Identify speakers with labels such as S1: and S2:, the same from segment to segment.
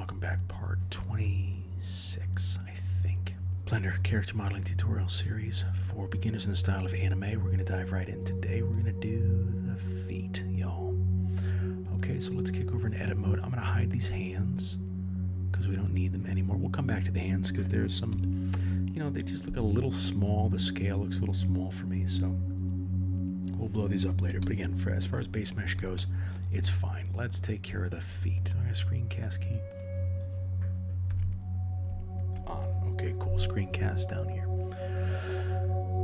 S1: welcome back. Part 26, I think. Blender character modeling tutorial series for beginners in the style of anime. We're going to dive right in today. We're going to do the feet, y'all. Okay, so let's kick over in edit mode. I'm going to hide these hands because we don't need them anymore. We'll come back to the hands because there's some, they just look a little small. The scale looks a little small for me, so we'll blow these up later. But again, as far as base mesh goes, it's fine. Let's take care of the feet. I got a screencast key on. Okay, cool. Screencast down here.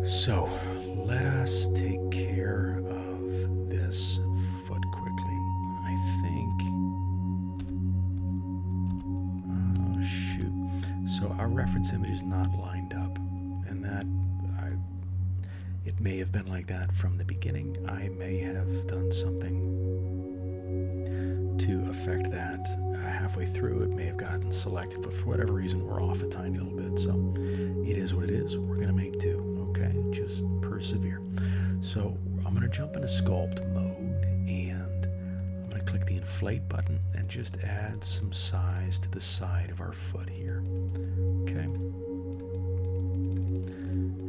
S1: So let us take care of this foot quickly. I think. Oh shoot! So our reference image is not lined up, and that it may have been like that from the beginning. I may have done something to affect that halfway through. It may have gotten selected, but for whatever reason we're off a tiny little bit, so it is what it is. We're gonna make do. Okay, just persevere. So I'm gonna jump into sculpt mode and I'm gonna click the inflate button and just add some size to the side of our foot here. Okay,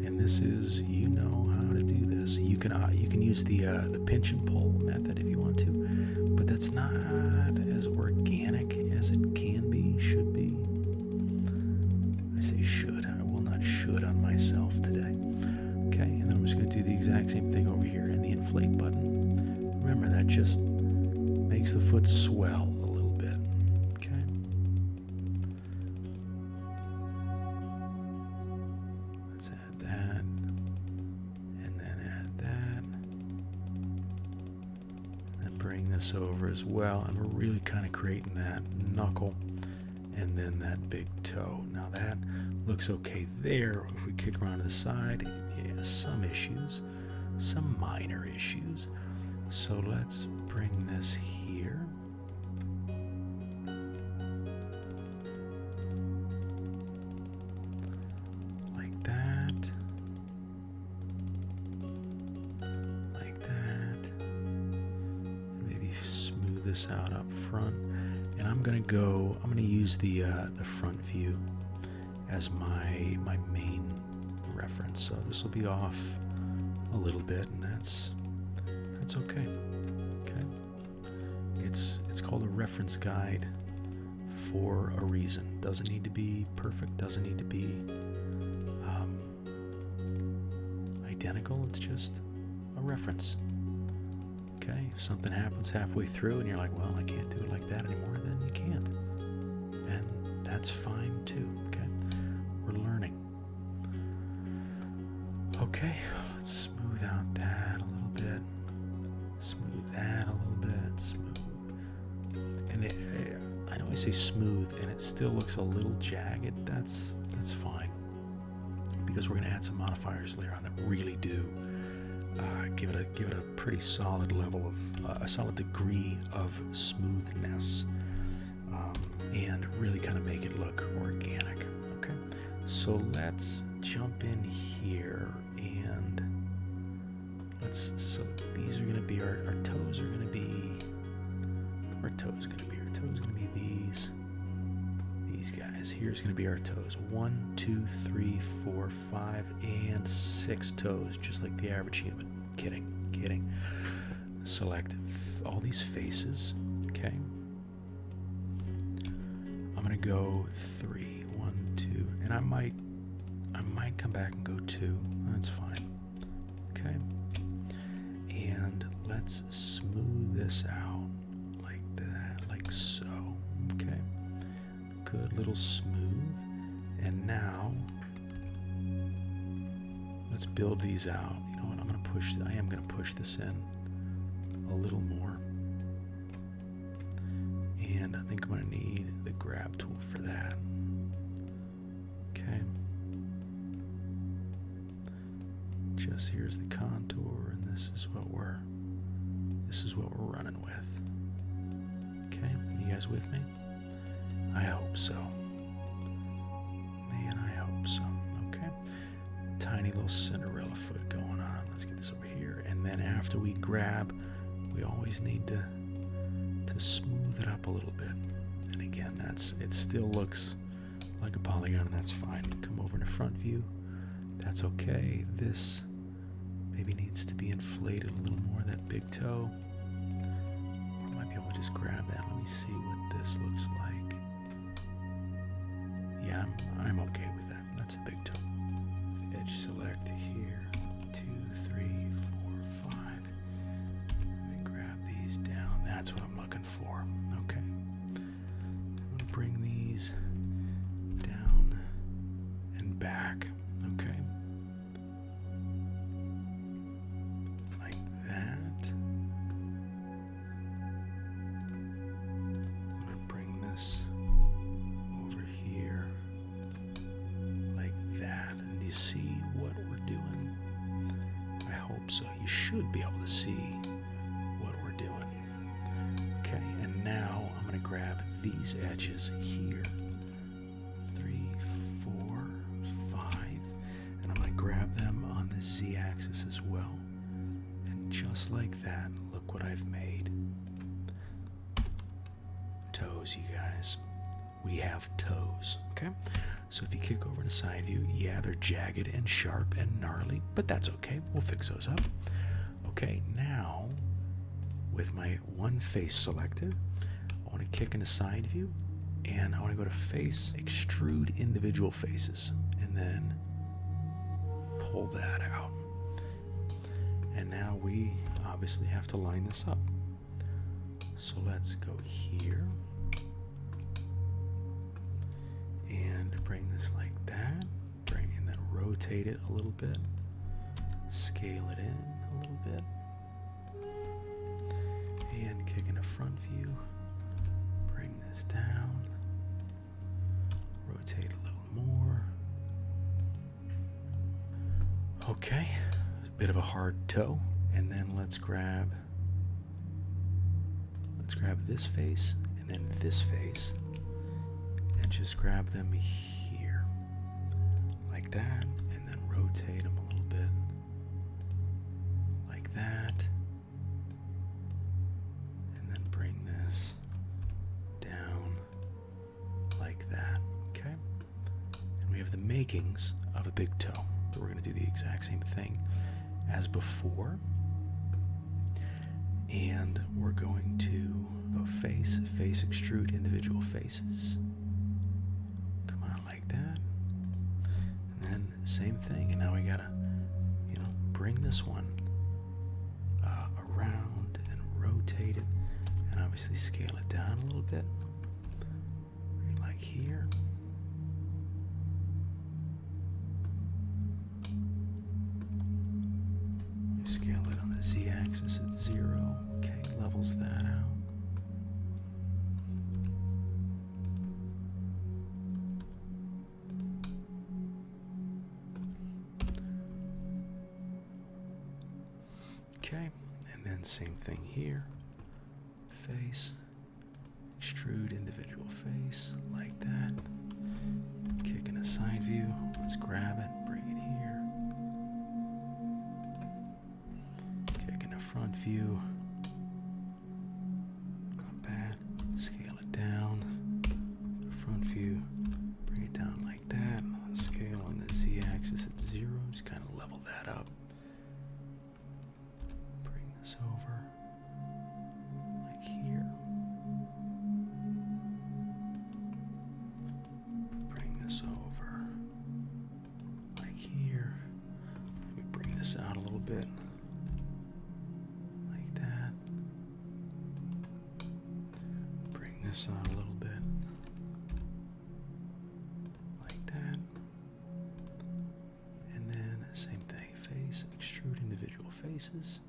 S1: and this is, you know how to do this. You can use the pinch and pull method if you want to, but that's not as organic as it can be, should be. I say should. I will not should on myself today. Okay, and then I'm just going to do the exact same thing over here in the inflate button. Remember, that just makes the foot swell a little bit. Okay. Let's add that. And then add that. Bring this over as well, and we're really kind of creating that knuckle and then that big toe. Now that looks okay there. If we kick around to the side, yeah, some issues, some minor issues. So let's bring this here. Like that. This out up front, and I'm gonna use the front view as my main reference. So this will be off a little bit, and that's okay. Okay, it's called a reference guide for a reason. Doesn't need to be perfect. Doesn't need to be identical. It's just a reference. Okay, if something happens halfway through and you're like, well, I can't do it like that anymore, then you can't. And that's fine too, okay? We're learning. Okay, let's smooth out that a little bit. Smooth that a little bit, smooth. And I know I say smooth and it still looks a little jagged. That's fine. Because we're gonna add some modifiers later on that really do give it a pretty solid level of a solid degree of smoothness, and really kind of make it look organic. Okay, so let's jump in here and so these are going to be our toes are going to be our toes going to be these guys. Here's going to be our toes. 1, 2, 3, 4, 5, and 6 toes, just like the average human. Kidding. Select all these faces. Okay. I'm gonna go 3, 1, 2, and I might come back and go 2. That's fine. Okay. And let's smooth this out like that, like so. Okay. Good, little smooth. And now let's build these out. You know what? I am gonna push this in a little more. And I think I'm gonna need the grab tool for that. Okay. Just here's the contour, and this is what we're running with. Okay, you guys with me? I hope so. Man, I hope so. Okay. Tiny little Cinderella foot going on. Let's get this over here. And then after we grab, we always need to smooth it up a little bit. And again, it still looks like a polygon, and that's fine. Come over to front view. That's okay. This maybe needs to be inflated a little more, that big toe. I might be able to just grab that. Let me see what this looks like. Yeah, I'm okay with that. That's the big toe. Edge select here. 2, 3, 4, 5. Let me grab these down. That's what I'm looking for. Okay. I'm going to bring these down and back. Okay. Like that. I'm going to bring this over here like that. And you see what we're doing? I hope so. You should be able to see what we're doing. Okay, and now I'm going to grab these edges here. 3, 4, 5. And I'm going to grab them on the z-axis as well. And just like that, look what I've made. Toes, you guys. We have toes, okay? So if you kick over to side view, yeah, they're jagged and sharp and gnarly, but that's okay. We'll fix those up. Okay, now with my one face selected, I want to kick into side view, and I want to go to face, extrude individual faces, and then pull that out. And now we obviously have to line this up. So let's go here and bring this like that, and then rotate it a little bit, scale it in a little bit, and kick into front view, bring this down, rotate a little more. Okay, a bit of a hard toe, and then let's grab this face and then this face, and just grab them here like that, and then rotate them a little bit like that, and then bring this down like that. Okay, and we have the makings of a big toe. So we're going to do the exact same thing as before, and we're going to go face, extrude individual faces. Come on, like that. And then same thing. And now we gotta, bring this one around and rotate it, and obviously scale it down a little bit. Like here. You scale it on the z-axis at 0. Okay, levels that out. Okay, and then same thing here. Face, extrude individual face, like that. Kick in a side view. Let's grab it, bring it here. Kick in a front view. Not bad. Scale it down. Front view. Bring it down like that. Scale on the z-axis at 0. Just kind of level that up. Bring this over. Like here. Bring this over. Like here. Let me bring this out a little bit. Like that. Bring this out a little bit. Like that. And then same thing. Face, extrude individual faces.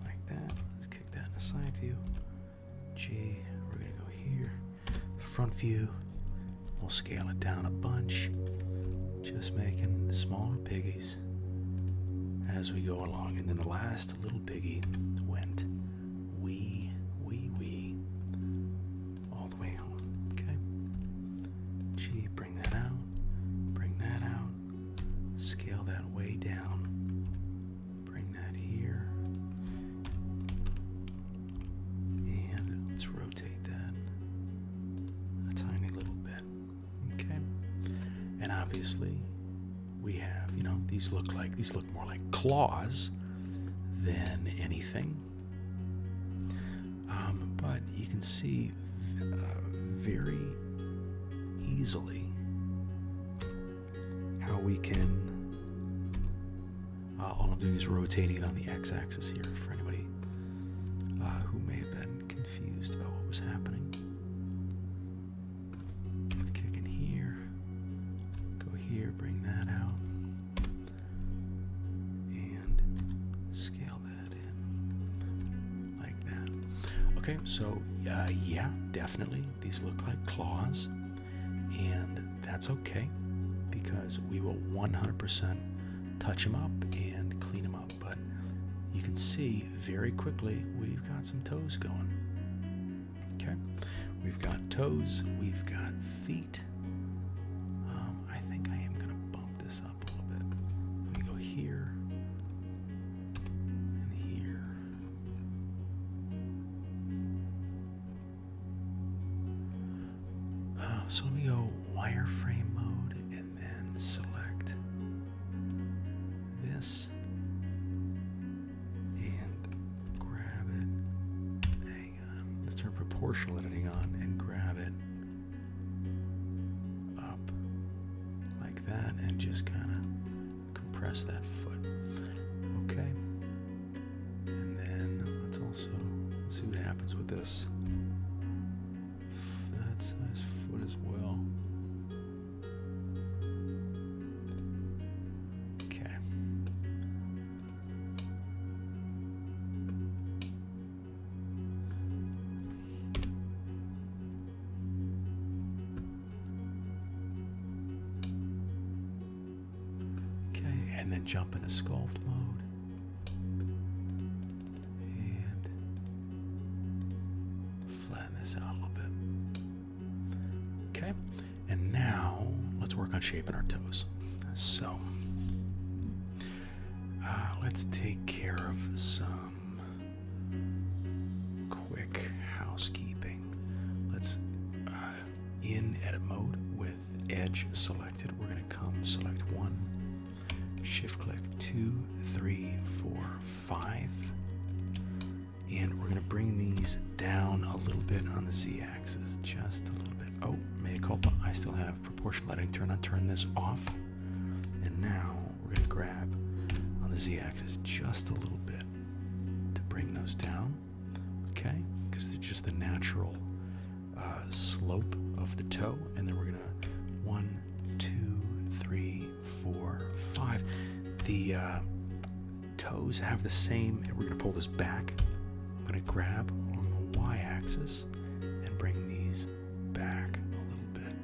S1: Like that. Let's kick that in a side view. G, we're going to go here. Front view. We'll scale it down a bunch. Just making smaller piggies as we go along. And then the last little piggy went wee, all the way home. Okay? G, bring that out. Bring that out. Scale that way down. Bring that here. And let's rotate that. obviously we have, you know, these look more like claws than anything. But you can see very easily how we can, all I'm doing is rotating it on the x-axis here for anybody who may have been confused about what was happening. Kick in here, go here, bring that out, and scale that in like that. Okay, so yeah, definitely these look like claws, and that's okay because we will 100% touch them up and clean them up. But you can see very quickly we've got some toes going. Okay, we've got toes, we've got feet. I think I am going to bump this up a little bit. Let me go here and here. So let me go wireframe mode and then select this and grab it. Hang on, let's turn proportional editing on and grab it up like that and just kind of compress that foot. Okay, and then let's see what happens with this. That size foot as well. Okay. Okay, and then jump into sculpt mode. And flatten this out a little bit. Okay, and now let's work on shaping our toes. So let's take care of some quick housekeeping. Let's in edit mode with edge selected, we're going to come select 1, shift click 2, 3, 4, 5, and we're going to bring these down a little bit on the z-axis, just a little bit. Oh, mea culpa, I still have proportional editing turned on. Turn this off, and now we're going to grab on the z-axis just a little bit to bring those down, okay? Because they're just the natural slope of the toe, and then we're going to 1, 2, 3, 4, 5. The toes have the same, and we're going to pull this back. I'm going to grab on the y-axis and bring these back a little bit.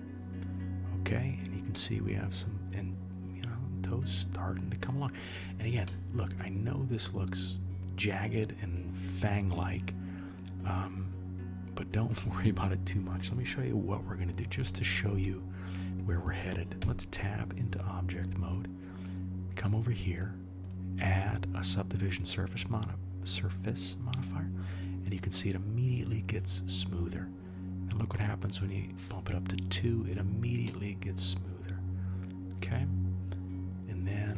S1: Okay, and you can see we have some, and you know, toes starting to come along. And again, look, I know this looks jagged and fang-like, but don't worry about it too much. Let me show you what we're going to do just to show you where we're headed. Let's tab into object mode, come over here, add a subdivision surface modifier, and you can see it immediately gets smoother. And look what happens when you bump it up to 2, it immediately gets smoother. Okay, and then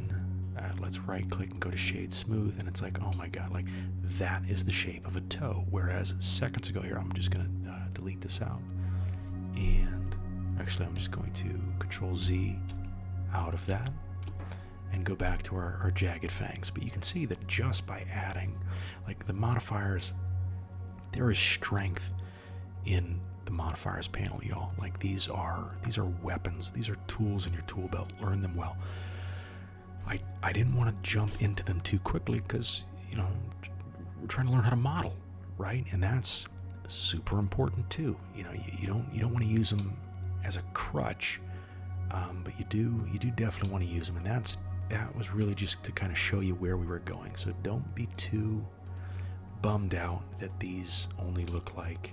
S1: let's right click and go to shade smooth, and it's like, oh my god, like that is the shape of a toe. Whereas seconds ago here, I'm just gonna delete this out, and actually I'm just going to Control Z out of that and go back to our jagged fangs. But you can see that just by adding, like, the modifiers, there is strength in the modifiers panel, y'all. Like, these are weapons. These are tools in your tool belt. Learn them well. I didn't want to jump into them too quickly because, you know, we're trying to learn how to model, right? And that's super important too. You know, you don't want to use them as a crutch, but you do definitely want to use them, and that was really just to kind of show you where we were going. So don't be too bummed out that these only look like,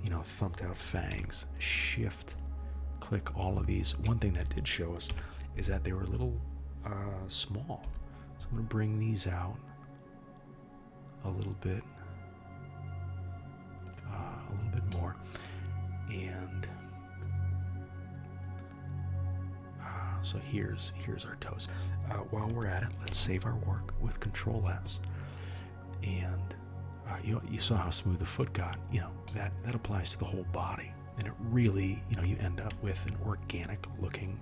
S1: you know, thumped out fangs. Shift click all of these. One thing that did show us is that they were a little small. So I'm going to bring these out a little bit more, and So here's our toes. While we're at it, let's save our work with Control S. And you saw how smooth the foot got. You know, that applies to the whole body. And it really, you know, you end up with an organic looking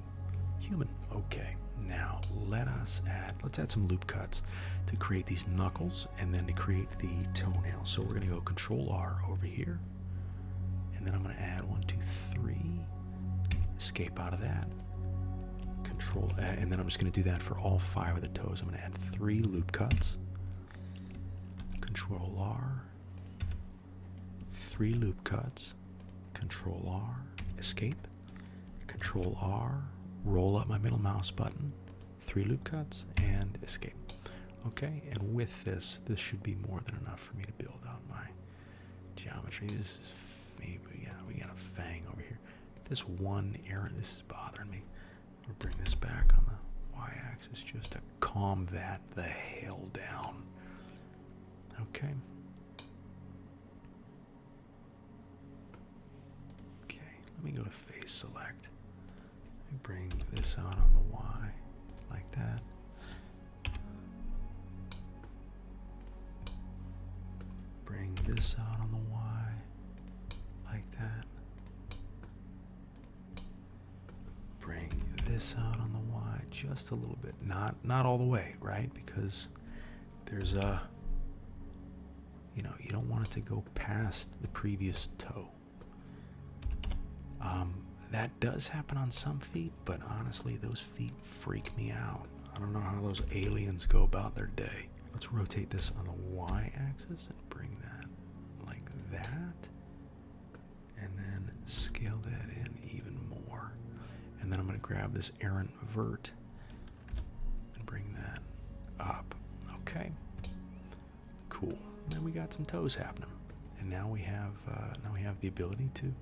S1: human. Okay, now let's add some loop cuts to create these knuckles and then to create the toenails. So we're gonna go Control R over here. And then I'm gonna add 1, 2, 3, escape out of that. Control, and then I'm just gonna do that for all 5 of the toes. I'm gonna add 3 loop cuts. Control R, 3 loop cuts, Control R, escape, Control R, roll up my middle mouse button, 3 loop cuts, and escape. Okay, and with this should be more than enough for me to build out my geometry. This is maybe, we got a fang over here. This one error, this is bothering me. We'll bring this back on the y-axis just to calm that the hell down. Okay. Okay, let me go to face select. Let me bring this out on the Y like that. Bring this out on the Y like that. Bring this out on the Y just a little bit. Not all the way, right? Because there's a, you know, you don't want it to go past the previous toe. That does happen on some feet, but honestly, those feet freak me out. I don't know how those aliens go about their day. Let's rotate this on the y-axis and bring that like that. And then scale that in even more. And then I'm going to grab this errant vert and bring that up. Okay. Cool. Then we got some toes happening, and now we have the ability to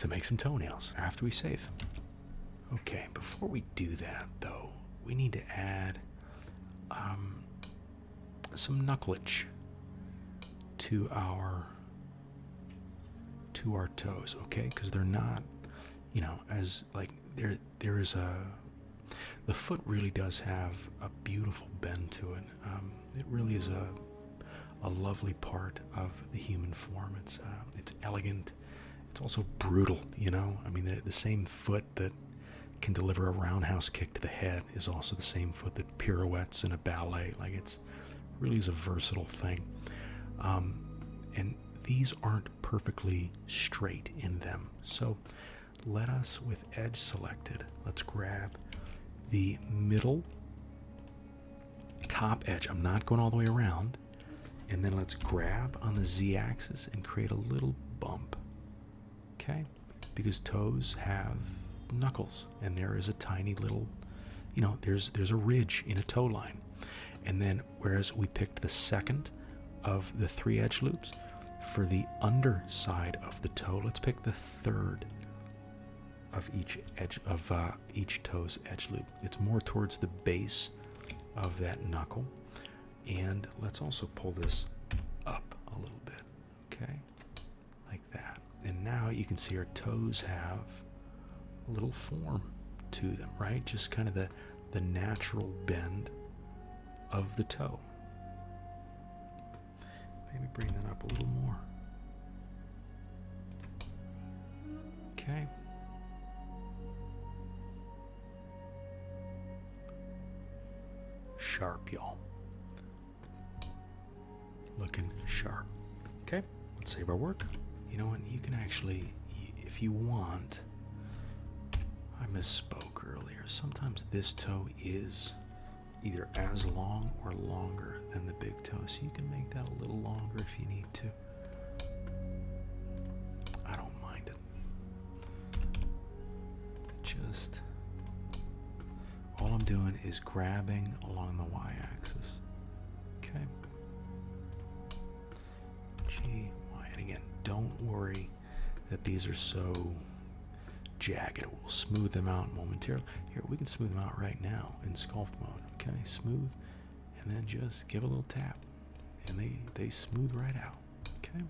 S1: make some toenails after we save. Okay, before we do that though, we need to add some knucklage to our toes. Okay, because they're not, you know, as like there is the foot really does have a beautiful bend to it. It really is a lovely part of the human form. It's elegant. It's also brutal, you know. I mean, the same foot that can deliver a roundhouse kick to the head is also the same foot that pirouettes in a ballet. Like, it's really is a versatile thing. And these aren't perfectly straight in them. So let us, with edge selected, let's grab the middle top edge. I'm not going all the way around. And then let's grab on the z-axis and create a little bump. Okay? Because toes have knuckles, and there is a tiny little, you know, there's a ridge in a toe line. And then, whereas we picked the second of the 3 edge loops, for the underside of the toe, let's pick the third of each edge of each toe's edge loop. It's more towards the base of that knuckle. And let's also pull this up a little bit, okay? Like that. And now you can see our toes have a little form to them, right? Just kind of the natural bend of the toe. Maybe bring that up a little more. Okay. Sharp, y'all. Looking sharp. Okay, let's save our work. You know what, you can actually, if you want, I misspoke earlier. Sometimes this toe is either as long or longer than the big toe, so you can make that a little longer if you need to. I don't mind it. Just, all I'm doing is grabbing along the y-axis. Okay. G, Y, and again, don't worry that these are so jagged. We'll smooth them out momentarily. Here, we can smooth them out right now in sculpt mode. Okay, smooth, and then just give a little tap, and they smooth right out. Okay.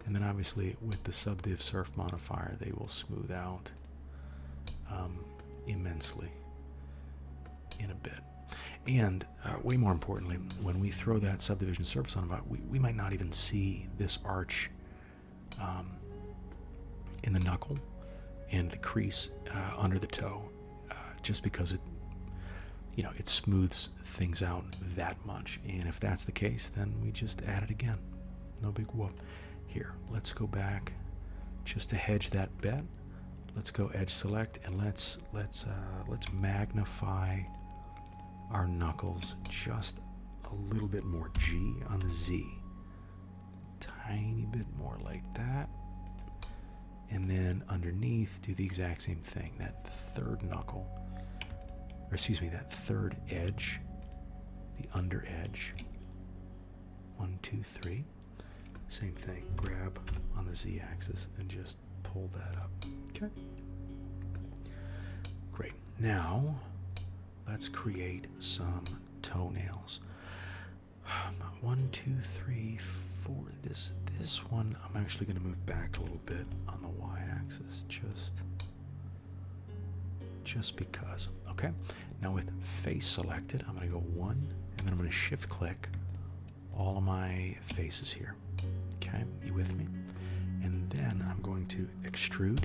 S1: And then obviously with the subdiv surf modifier, they will smooth out immensely in a bit. And way more importantly, when we throw that subdivision surface on about, we might not even see this arch in the knuckle and the crease under the toe, just because it, it smooths things out that much. And if that's the case, then we just add it again. No big whoop. Here, let's go back just to hedge that bet. Let's go edge select, and let's magnify our knuckles just a little bit more. G on the Z, tiny bit more like that, and then underneath do the exact same thing. That third knuckle, or excuse me, that third edge, the under edge. 1, 2, 3. Same thing. Grab on the Z axis and just pull that up. Okay. Great. Now let's create some toenails. 1, 2, 3, 4. This one I'm actually going to move back a little bit on the y-axis, just because. Okay. Now with face selected, I'm going to go 1, and then I'm going to shift click all of my faces here. Okay, you with me? And then I'm going to extrude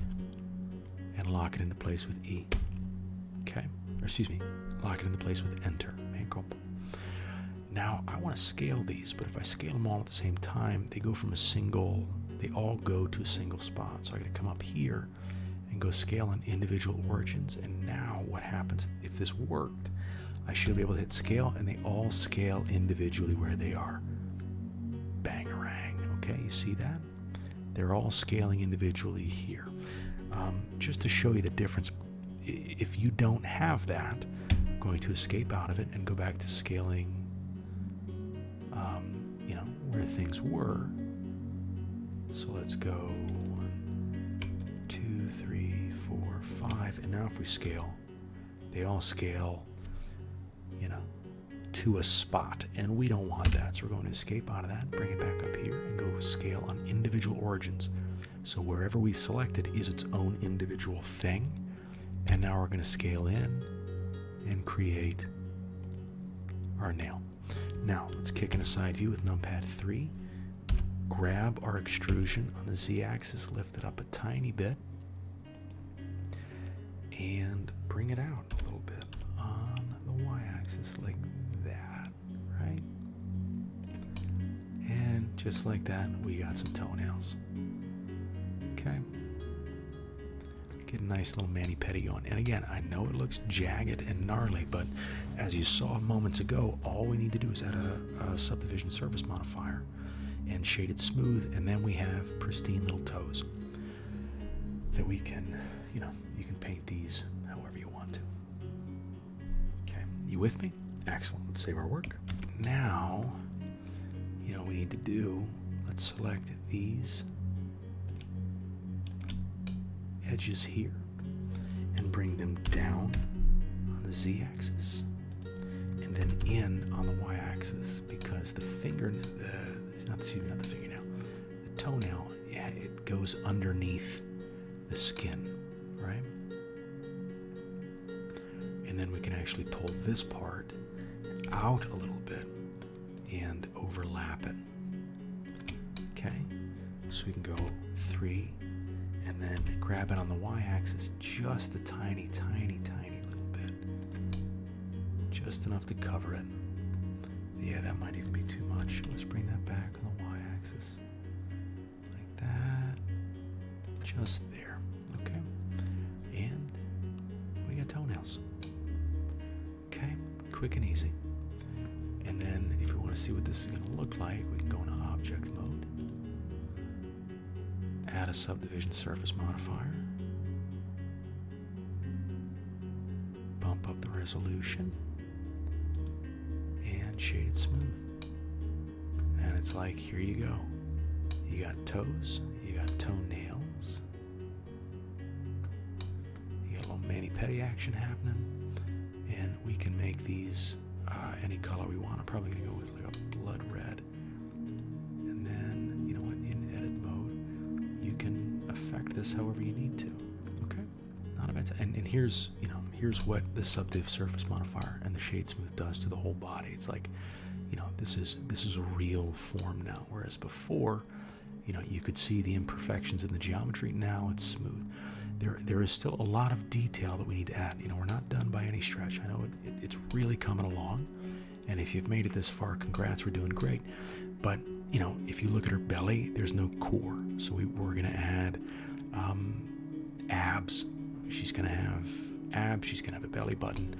S1: and lock it into place with E. Okay, or excuse me, lock it into place with Enter. Now I want to scale these, but if I scale them all at the same time, they all go to a single spot. So I got to come up here and go scale on individual origins. And now what happens, if this worked, I should be able to hit scale, and they all scale individually where they are. Bangarang. Okay, you see that? They're all scaling individually here. Just to show you the difference, if you don't have that, I'm going to escape out of it and go back to scaling, where things were. So let's go 1, 2, 3, 4, 5, and now if we scale, they all scale, to a spot, and we don't want that, so we're going to escape out of that, bring it back up here, and go scale on individual origins. So wherever we selected is its own individual thing, and now we're going to scale in and create our nail. Now let's kick in a side view with numpad 3, grab our extrusion on the z-axis, lift it up a tiny bit, and bring it out a little bit on the y-axis like that, right? And just like that, we got some toenails. Okay. Get a nice little mani-pedi going. And again, I know it looks jagged and gnarly, but as you saw moments ago, all we need to do is add a subdivision surface modifier and shade it smooth, and then we have pristine little toes that we can, you can paint these however you want to. Okay, you with me? Excellent. Let's save our work. Now, we need to do, let's select these edges here and bring them down on the z-axis and then in on the y-axis, because the fingernail, not the fingernail, the toenail, it goes underneath the skin, right? And then we can actually pull this part out a little bit and overlap it. Okay, so we can go 3 and then grab it on the y-axis just a tiny, tiny, tiny little bit. Just enough to cover it. Yeah, that might even be too much. Let's bring that back on the y-axis. Like that. Just there. Okay. And we got toenails. Okay, quick and easy. And then if we want to see what this is going to look like, we can go into object mode. Add a subdivision surface modifier. Bump up the resolution. And shade it smooth. And it's like, here you go. You got toes, you got toenails. You got a little mani-pedi action happening. And we can make these any color we want. I'm probably going to go with like a blood red. And then, in edit mode, this however you need to. Okay, not a bad time. And here's, you know, here's what the subdiv surface modifier and the shade smooth does to the whole body. It's like, you know, this is a real form now, whereas before, you know, you could see the imperfections in the geometry. Now it's smooth. There is still a lot of detail that we need to add. You know, we're not done by any stretch. I know it's really coming along, and if you've made it this far, congrats, we're doing great. But, you know, if you look at her belly, there's no core, so we're gonna add abs. She's gonna have abs. She's gonna have a belly button.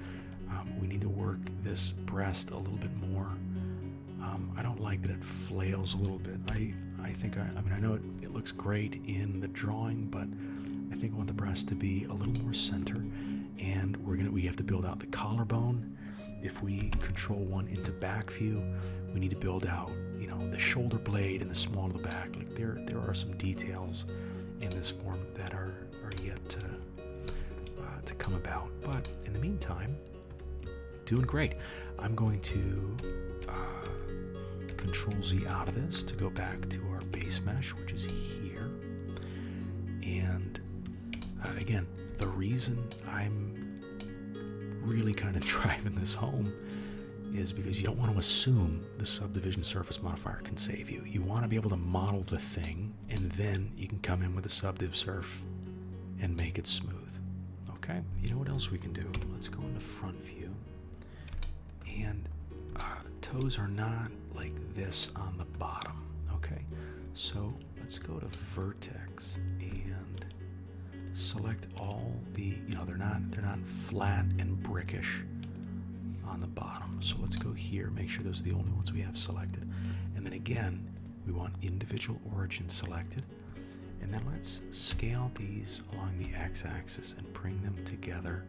S1: We need to work this breast a little bit more. I don't like that it flails a little bit. I think I know it looks great in the drawing, but I think I want the breast to be a little more center, and we have to build out the collarbone. If we control one into back view, we need to build out, you know, the shoulder blade and the small of the back. Like there are some details in this form that are yet to come about. But in the meantime, doing great. I'm going to Control Z out of this to go back to our base mesh, which is here. And again, the reason I'm really kind of driving this home is because you don't want to assume the subdivision surface modifier can save you. You want to be able to model the thing, and then you can come in with a subdiv surf and make it smooth. Okay, you know what else we can do? Let's go into front view. And toes are not like this on the bottom. Okay, so let's go to vertex and select all the, you know, they're not flat and brickish on the bottom. So let's go here, make sure those are the only ones we have selected. And then again, we want individual origin selected. And then let's scale these along the x-axis and bring them together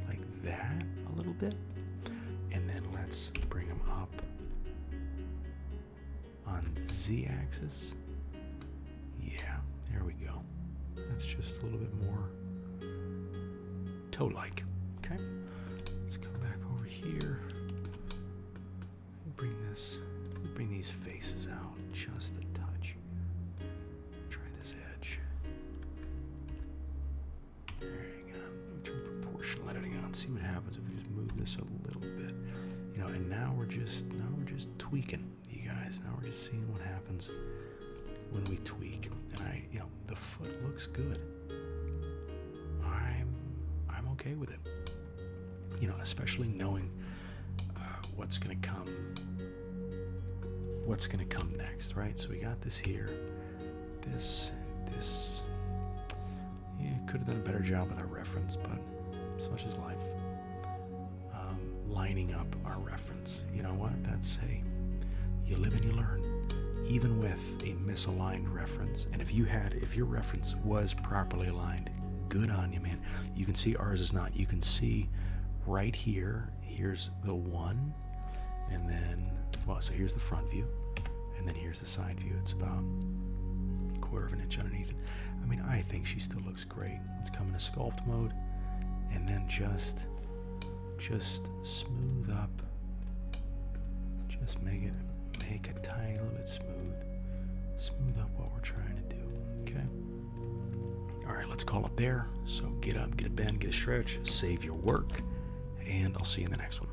S1: like that a little bit. And then let's bring them up on the z-axis. Yeah, there we go. That's just a little bit more toe-like. Okay, let's come back over here and bring these faces out just a touch. Try this edge. There you go. Turn proportional editing on. See what happens if we just move this a little bit. You know, and now we're just tweaking, you guys. Now we're just seeing what happens when we tweak. And you know, the foot looks good. I'm okay with it. You know, especially knowing what's gonna come next, right? So we got this here. This. Yeah, could have done a better job with our reference, but such is life. Lining up our reference. You know what? That's you live and you learn. Even with a misaligned reference, and if your reference was properly aligned, good on you, man. You can see ours is not. You can see right here, here's the one, and then, well, so here's the front view, and then here's the side view. It's about a quarter of an inch underneath it. I mean, I think she still looks great. Let's come into sculpt mode, and then just smooth up. Just make a tiny little bit smooth up what we're trying to do. Okay. All right, let's call it there. So get up, get a bend, get a stretch, save your work, and I'll see you in the next one.